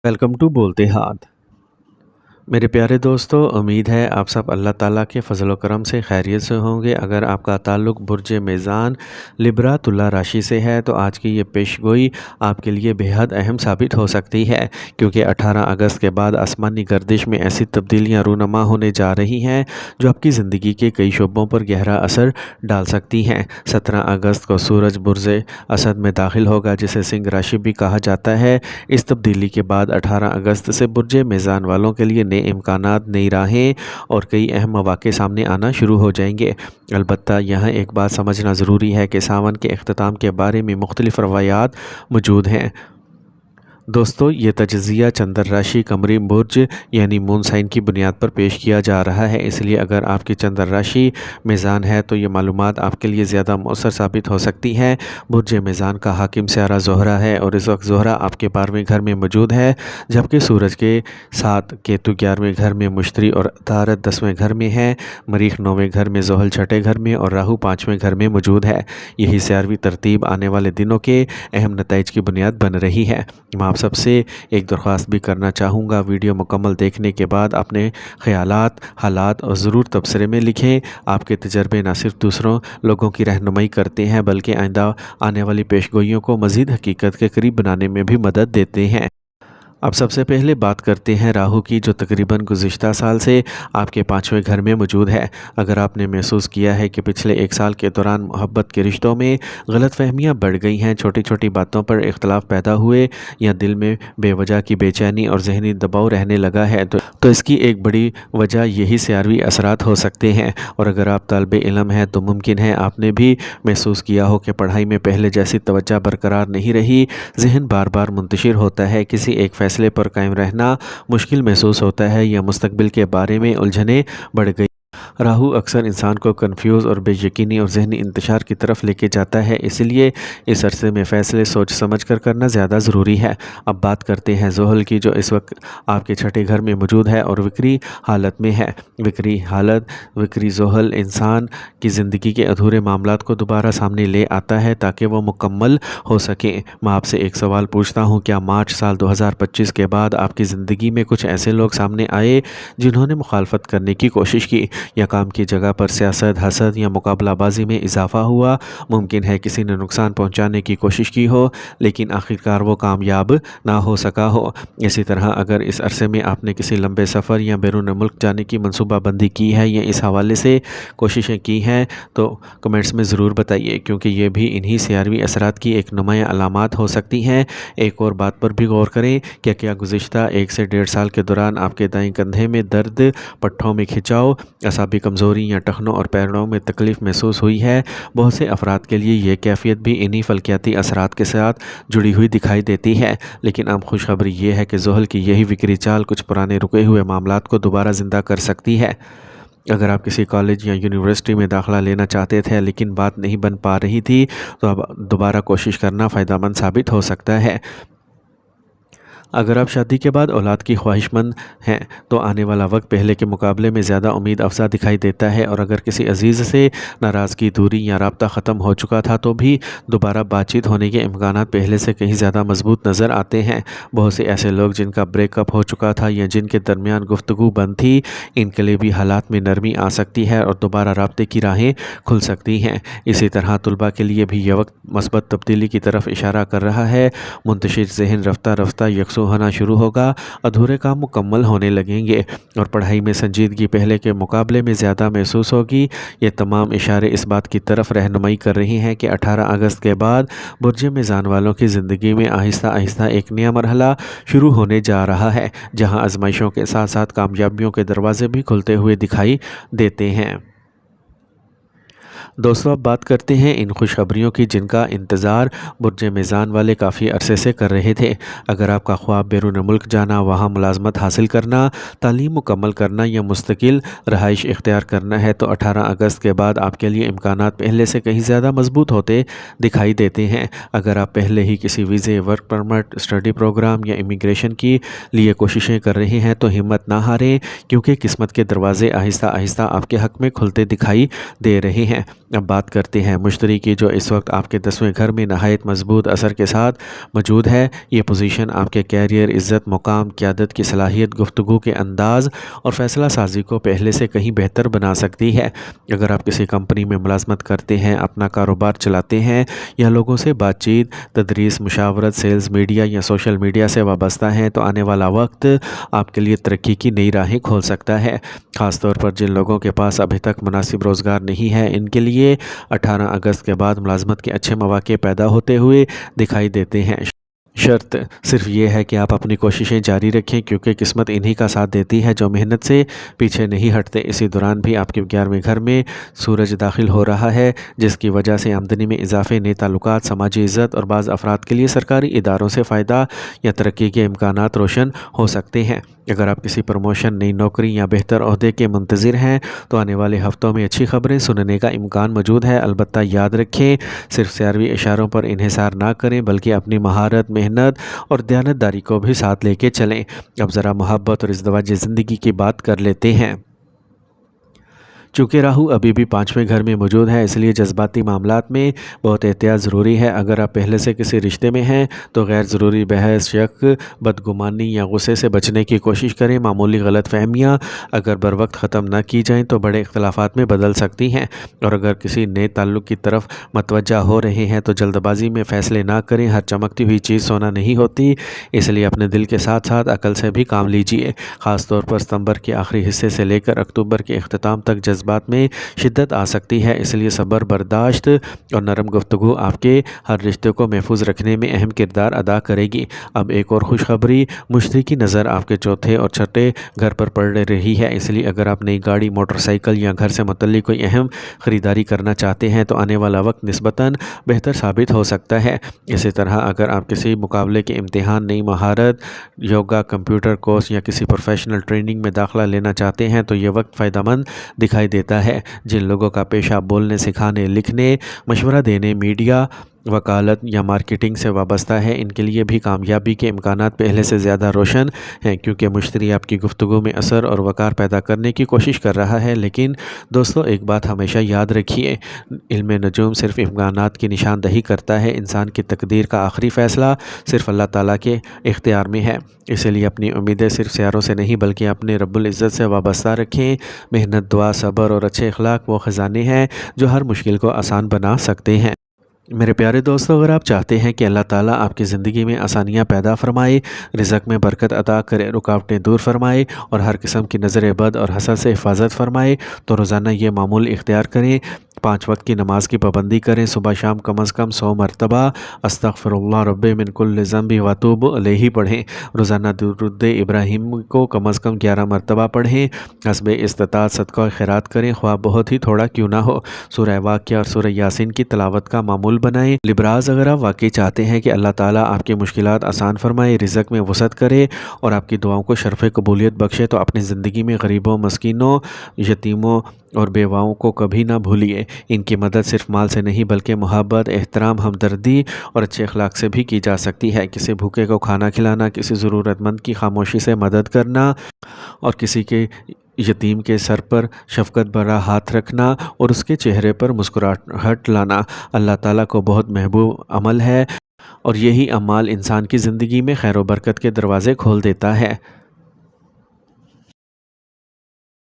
Welcome to बोलते हाथ। मेरे प्यारे दोस्तों, उम्मीद है आप सब अल्लाह ताला के फ़ज़ल व करम से खैरियत से होंगे। अगर आपका ताल्लुक़ बुर्ज मीज़ान लिब्रा तुला राशि से है तो आज की ये पेशगोई आपके लिए बेहद अहम साबित हो सकती है, क्योंकि 18 अगस्त के बाद आसमानी गर्दिश में ऐसी तब्दीलियाँ रूनुमा होने जा रही हैं जो आपकी ज़िंदगी के कई शोबों पर गहरा असर डाल सकती हैं। 17 अगस्त को सूरज बुर्ज असद में दाखिल होगा, जिसे सिंह राशि भी कहा जाता है। इस तब्दीली के बाद 18 अगस्त से बुर्ज मीज़ान वालों के लिए इम्कानात, नई राहें और कई अहम मौक़े सामने आना शुरू हो जाएंगे। अलबत्ता यहाँ एक बात समझना ज़रूरी है कि सावन के इख्तिताम के बारे में मुख्तलिफ़ रवायात मौजूद हैं। दोस्तों, ये तजज़िया चंद्र राशि कमरी बुर्ज यानी मून साइन की बुनियाद पर पेश किया जा रहा है, इसलिए अगर आपकी चंद्र राशि मीज़ान है तो ये मालूमात आपके लिए ज़्यादा मौसर साबित हो सकती है। बुर्ज मीज़ान का हाकिम सियारा ज़ोहरा है और इस वक्त ज़ोहरा आपके 12वें घर में मौजूद है, जबकि सूरज के साथ केतु 11वें घर में, मुश्तरी और तारत 10वें घर में है, मरीख 9वें घर में, ज़ोहल 6ठे घर में और राहु 5वें घर में मौजूद है। यही सियारवी तरतीब आने वाले दिनों के अहम नताइज की बुनियाद बन रही है। आप सबसे एक दरख्वास्त भी करना चाहूँगा, वीडियो मुकम्मल देखने के बाद अपने ख़यालात, हालात और ज़रूर तबसरे में लिखें। आपके तजर्बे न सिर्फ दूसरों लोगों की रहनुमाई करते हैं, बल्कि आइंदा आने वाली पेशगोइयों को मज़ीद हकीकत के करीब बनाने में भी मदद देते हैं। अब सबसे पहले बात करते हैं राहु की, जो तकरीबन गुज़िश्ता साल से आपके 5वें घर में मौजूद है। अगर आपने महसूस किया है कि पिछले एक साल के दौरान मोहब्बत के रिश्तों में गलतफहमियां बढ़ गई हैं, छोटी छोटी बातों पर इख्तलाफ पैदा हुए या दिल में बेवजह की बेचैनी और जहनी दबाव रहने लगा है, तो इसकी एक बड़ी वजह यही सियारवी असरात हो सकते हैं। और अगर आप तालिब इल्म हैं तो मुमकिन है आपने भी महसूस किया हो कि पढ़ाई में पहले जैसी तवज्जो बरकरार नहीं रही, जहन बार बार मुंतशिर होता है, किसी एक फैसले पर कायम रहना मुश्किल महसूस होता है या मुस्तकबिल के बारे में उलझनें बढ़ गई। राहु अक्सर इंसान को कंफ्यूज और बेयकीनी और जहनी इंतशार की तरफ लेके जाता है, इसलिए इस अरसे में फ़ैसले सोच समझ कर करना ज़्यादा ज़रूरी है। अब बात करते हैं ज़ोहल की, जो इस वक्त आपके 6ठे घर में मौजूद है और विक्री हालत में है। विक्री ज़ोहल इंसान की ज़िंदगी के अधूरे मामलात को दोबारा सामने ले आता है ताकि वो मुकम्मल हो सके। मैं आपसे एक सवाल पूछता हूँ, क्या मार्च साल 2025 के बाद आपकी ज़िंदगी में कुछ ऐसे लोग सामने आए जिन्होंने मुखालफत करने की कोशिश की, या काम की जगह पर सियासत, हसद या मुकाबलाबाजी में इजाफा हुआ? मुमकिन है किसी ने नुकसान पहुंचाने की कोशिश की हो, लेकिन आखिरकार वो कामयाब ना हो सका हो। इसी तरह अगर इस अरसे में आपने किसी लंबे सफ़र या बैरून मुल्क जाने की मनसूबाबंदी की है या इस हवाले से कोशिशें की हैं तो कमेंट्स में ज़रूर बताइए, क्योंकि ये भी इन्हीं सियारवी असरात की एक नुमाया अलामात हो सकती हैं। एक और बात पर भी गौर करें कि क्या गुज़िश्ता 1 से 1.5 साल के दौरान आपके दाएं कंधे में दर्द, पट्ठों में खिंचाव, असाबी कमज़ोरी या टखनों और पैरों में तकलीफ़ महसूस हुई है? बहुत से अफराद के लिए ये कैफियत भी इन्हीं फल्कियाती असरात के साथ जुड़ी हुई दिखाई देती है। लेकिन अब खुशखबरी ये है कि ज़ोहल की यही विक्री चाल कुछ पुराने रुके हुए मामलात को दोबारा ज़िंदा कर सकती है। अगर आप किसी कॉलेज या यूनिवर्सिटी में दाखिला लेना चाहते थे लेकिन बात नहीं बन पा रही थी, तो अब दोबारा कोशिश करना फ़ायदेमंद साबित हो सकता है। अगर आप शादी के बाद औलाद की ख्वाहिशमंद हैं तो आने वाला वक्त पहले के मुकाबले में ज़्यादा उम्मीद अफजा दिखाई देता है। और अगर किसी अजीज़ से नाराज़गी, दूरी या राब्ता ख़त्म हो चुका था तो भी दोबारा बातचीत होने के इम्कानात पहले से कहीं ज़्यादा मजबूत नज़र आते हैं। बहुत से ऐसे लोग जिनका ब्रेकअप हो चुका था या जिनके दरमियान गुफ्तगू बंद थी, इनके लिए भी हालात में नरमी आ सकती है और दोबारा राब्ते की राहें खुल सकती हैं। इसी तरह तुलबा के लिए भी यह वक्त मस्बत तब्दीली की तरफ इशारा कर रहा है। मुंतशिर ज़हन रफ्ता रफ्ता यकसू होना शुरू होगा, अधूरे काम मुकम्मल होने लगेंगे और पढ़ाई में संजीदगी पहले के मुकाबले में ज़्यादा महसूस होगी। ये तमाम इशारे इस बात की तरफ रहनुमाई कर रही हैं कि 18 अगस्त के बाद बुर्ज मीज़ान वालों की ज़िंदगी में आहिस्ता आहिस्ता एक नया मरहला शुरू होने जा रहा है, जहां आजमाइशों के साथ साथ कामयाबियों के दरवाजे भी खुलते हुए दिखाई देते हैं। दोस्तों, अब बात करते हैं इन खुशखबरियों की जिनका इंतज़ार बुर्ज मीज़ान वाले काफ़ी अरसे से कर रहे थे। अगर आपका ख्वाब बैरून मुल्क जाना, वहाँ मुलाजमत हासिल करना, तालीम मुकम्मल करना या मुस्तकिल रहाइश इख्तियार करना है तो 18 अगस्त के बाद आपके लिए इम्कानात पहले से कहीं ज़्यादा मजबूत होते दिखाई देते हैं। अगर आप पहले ही किसी वीज़े, वर्क परमिट, स्टडी प्रोग्राम या इमिग्रेशन के लिए कोशिशें कर रहे हैं तो हिम्मत ना हारें, क्योंकि किस्मत के दरवाज़े आहिस्ता आहिस्ता आपके हक़ में खुलते दिखाई दे रहे हैं। اب بات کرتے ہیں مشتری کی، جو اس وقت آپ کے 10ویں گھر میں نہایت مضبوط اثر کے ساتھ موجود ہے۔ یہ پوزیشن آپ کے کیریئر، عزت، مقام، قیادت کی صلاحیت، گفتگو کے انداز اور فیصلہ سازی کو پہلے سے کہیں بہتر بنا سکتی ہے۔ اگر آپ کسی کمپنی میں ملازمت کرتے ہیں، اپنا کاروبار چلاتے ہیں یا لوگوں سے بات چیت، تدریس، مشاورت، سیلز، میڈیا یا سوشل میڈیا سے وابستہ ہیں تو آنے والا وقت آپ کے لیے ترقی کی نئی راہیں کھول سکتا ہے۔ خاص طور پر جن لوگوں کے پاس ابھی تک مناسب روزگار نہیں ہے، ان کے لیے 18 اگست کے بعد ملازمت کے اچھے مواقع پیدا ہوتے ہوئے دکھائی دیتے ہیں۔ شرط صرف یہ ہے کہ آپ اپنی کوششیں جاری رکھیں، کیونکہ قسمت انہی کا ساتھ دیتی ہے جو محنت سے پیچھے نہیں ہٹتے۔ اسی دوران بھی آپ کے 11ویں گھر میں سورج داخل ہو رہا ہے، جس کی وجہ سے آمدنی میں اضافے، نئے تعلقات، سماجی عزت اور بعض افراد کے لیے سرکاری اداروں سے فائدہ یا ترقی کے امکانات روشن ہو سکتے ہیں۔ اگر آپ کسی پروموشن، نئی نوکری یا بہتر عہدے کے منتظر ہیں تو آنے والے ہفتوں میں اچھی خبریں سننے کا امکان موجود ہے۔ البتہ یاد رکھیں، صرف سیاروی اشاروں پر انحصار نہ کریں، بلکہ اپنی مہارت، محنت اور دیانتداری کو بھی ساتھ لے کے چلیں۔ اب ذرا محبت اور ازدواجی زندگی کی بات کر لیتے ہیں۔ چونکہ راہو ابھی بھی 5ویں گھر میں موجود ہے، اس لیے جذباتی معاملات میں بہت احتیاط ضروری ہے۔ اگر آپ پہلے سے کسی رشتے میں ہیں تو غیر ضروری بحث، شک، بدگمانی یا غصے سے بچنے کی کوشش کریں۔ معمولی غلط فہمیاں اگر بروقت ختم نہ کی جائیں تو بڑے اختلافات میں بدل سکتی ہیں، اور اگر کسی نئے تعلق کی طرف متوجہ ہو رہے ہیں تو جلد بازی میں فیصلے نہ کریں۔ ہر چمکتی ہوئی چیز سونا نہیں ہوتی، اس لیے اپنے دل کے ساتھ ساتھ عقل سے بھی کام لیجیے۔ خاص طور پر ستمبر کے آخری حصے سے لے کر اکتوبر کے اختتام تک جذبات میں شدت آ سکتی ہے، اس لیے صبر، برداشت اور نرم گفتگو آپ کے ہر رشتے کو محفوظ رکھنے میں اہم کردار ادا کرے گی۔ اب ایک اور خوشخبری، مشتری کی نظر آپ کے 4تھے اور 6ٹھے گھر پر پڑ رہی ہے، اس لیے اگر آپ نئی گاڑی، موٹر سائیکل یا گھر سے متعلق کوئی اہم خریداری کرنا چاہتے ہیں تو آنے والا وقت نسبتاً بہتر ثابت ہو سکتا ہے۔ اسی طرح اگر آپ کسی مقابلے کے امتحان، نئی مہارت، یوگا، کمپیوٹر کورس یا کسی پروفیشنل ٹریننگ میں داخلہ لینا چاہتے ہیں تو یہ وقت فائدہ مند دکھائی دیتا ہے۔ جن لوگوں کا پیشہ بولنے، سکھانے، لکھنے، مشورہ دینے، میڈیا، وکالت یا مارکیٹنگ سے وابستہ ہے، ان کے لیے بھی کامیابی کے امکانات پہلے سے زیادہ روشن ہیں، کیونکہ مشتری آپ کی گفتگو میں اثر اور وقار پیدا کرنے کی کوشش کر رہا ہے۔ لیکن دوستو، ایک بات ہمیشہ یاد رکھیے، علم نجوم صرف امکانات کی نشاندہی کرتا ہے، انسان کی تقدیر کا آخری فیصلہ صرف اللہ تعالیٰ کے اختیار میں ہے۔ اس لیے اپنی امیدیں صرف سیاروں سے نہیں بلکہ اپنے رب العزت سے وابستہ رکھیں۔ محنت، دعا، صبر اور اچھے اخلاق وہ خزانے ہیں جو ہر مشکل کو آسان بنا سکتے ہیں۔ میرے پیارے دوستو، اگر آپ چاہتے ہیں کہ اللہ تعالیٰ آپ کی زندگی میں آسانیاں پیدا فرمائے، رزق میں برکت عطا کرے، رکاوٹیں دور فرمائے اور ہر قسم کی نظر بد اور حسد سے حفاظت فرمائے، تو روزانہ یہ معمول اختیار کریں۔ 5 وقت کی نماز کی پابندی کریں، صبح شام کم از کم 100 مرتبہ استغفر اللہ رب من کل ذنب واتوب الیہ پڑھیں۔ روزانہ درود ابراہیم کو کم از کم 11 مرتبہ پڑھیں۔ حسب استطاعت صدقہ و خیرات کریں، خواہ بہت ہی تھوڑا کیوں نہ ہو۔ سورہ واقعہ اور سورہ یاسین کی تلاوت کا معمول بنائیں۔ لبراز، اگر آپ واقعی چاہتے ہیں کہ اللہ تعالیٰ آپ کی مشکلات آسان فرمائے، رزق میں وسعت کرے اور آپ کی دعاؤں کو شرف قبولیت بخشے، تو اپنی زندگی میں غریبوں، مسکینوں، یتیموں اور بیواؤں کو کبھی نہ بھولیے۔ ان کی مدد صرف مال سے نہیں بلکہ محبت، احترام، ہمدردی اور اچھے اخلاق سے بھی کی جا سکتی ہے۔ کسی بھوکے کو کھانا کھلانا، کسی ضرورت مند کی خاموشی سے مدد کرنا اور کسی کے یتیم کے سر پر شفقت بھرا ہاتھ رکھنا اور اس کے چہرے پر مسکراہٹ لانا اللہ تعالیٰ کو بہت محبوب عمل ہے، اور یہی اعمال انسان کی زندگی میں خیر و برکت کے دروازے کھول دیتا ہے۔